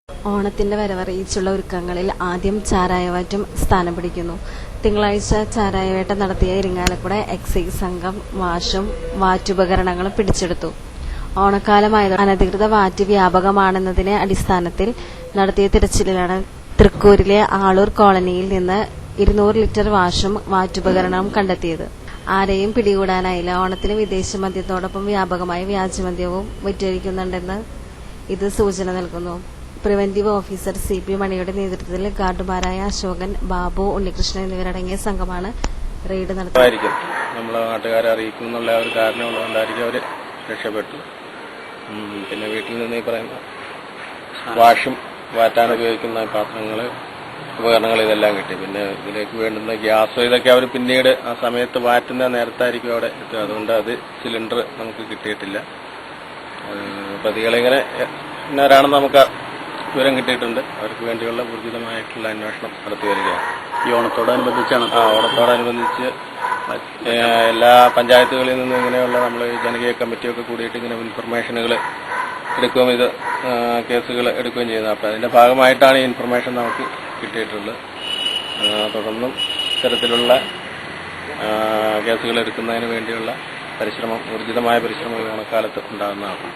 ഓണത്തിന്റെ വരവറിയിച്ചുള്ള ഒരുക്കങ്ങളിൽ ആദ്യം ചാരായവാറ്റും സ്ഥാനം പിടിക്കുന്നു. തിങ്കളാഴ്ച ചാരായവേട്ട നടത്തിയ ഇരിങ്ങാലക്കുട എക്സൈസ് സംഘം വാഷും വാറ്റുപകരണങ്ങളും പിടിച്ചെടുത്തു. ഓണക്കാലമായതോടെ അനധികൃത വാറ്റ് വ്യാപകമാണെന്നതിന്റെ അടിസ്ഥാനത്തിൽ നടത്തിയ തിരച്ചിലിലാണ് തൃക്കൂരിലെ ആളൂർ കോളനിയിൽ നിന്ന് 200 ലിറ്റർ വാഷും വാറ്റുപകരണവും കണ്ടെത്തിയത്. ആരെയും പിടികൂടാനായില്ല. ഓണത്തിന് വിദേശ മദ്യത്തോടൊപ്പം വ്യാപകമായി വ്യാജമദ്യവും വിറ്റഴിക്കുന്നുണ്ടെന്ന് ഇത് സൂചന നൽകുന്നു. പ്രിവന്റീവ് ഓഫീസർ CP മണിയുടെ നേതൃത്വത്തിൽ ഗാർഡുമാരായ അശോകൻ, ബാബു, ഉണ്ണികൃഷ്ണൻ എന്നിവരടങ്ങിയ സംഘമാണ് റെയ്ഡ് നടത്തിയത്. നമ്മളെ നാട്ടുകാരെ അറിയിക്കും എന്നുള്ള ഒരു കാരണമുള്ളതുകൊണ്ടായിരിക്കും അവർ രക്ഷപ്പെട്ടു. പിന്നെ വീട്ടിൽ നിന്ന് ഈ പറയുന്ന വാഷും വാറ്റാൻ ഉപയോഗിക്കുന്ന പാത്രങ്ങൾ, ഉപകരണങ്ങൾ ഇതെല്ലാം കിട്ടി. പിന്നെ ഇതിലേക്ക് വേണ്ടുന്ന ഗ്യാസ് ഇതൊക്കെ അവർ പിന്നീട് ആ സമയത്ത് വാറ്റുന്ന നേരത്തായിരിക്കും അവിടെ എത്തുക. അതുകൊണ്ട് അത് സിലിണ്ടർ നമുക്ക് കിട്ടിയിട്ടില്ല. പ്രതികളിങ്ങനെ ഇന്നവരാണെന്ന് നമുക്ക് വിവരം കിട്ടിയിട്ടുണ്ട്. അവർക്ക് വേണ്ടിയുള്ള ഊർജിതമായിട്ടുള്ള അന്വേഷണം നടത്തി വരികയാണ്. ഈ ഓണത്തോടനുബന്ധിച്ചാണ് ഓണത്തോടനുബന്ധിച്ച് എല്ലാ പഞ്ചായത്തുകളിൽ നിന്നും ഇങ്ങനെയുള്ള നമ്മൾ ജനകീയ കമ്മിറ്റിയൊക്കെ കൂടിയിട്ട് ഇങ്ങനെ ഇൻഫർമേഷനുകൾ എടുക്കുകയും ഇത് കേസുകൾ എടുക്കുകയും ചെയ്യുന്നത്. അപ്പോൾ അതിൻ്റെ ഭാഗമായിട്ടാണ് ഈ ഇൻഫർമേഷൻ നമുക്ക് കിട്ടിയിട്ടുള്ളത്. തുടർന്നും ഇത്തരത്തിലുള്ള കേസുകൾ എടുക്കുന്നതിന് വേണ്ടിയുള്ള പരിശ്രമം, ഊർജിതമായ പരിശ്രമം ഈ ഓണക്കാലത്ത് ഉണ്ടാകുന്നതാണ്.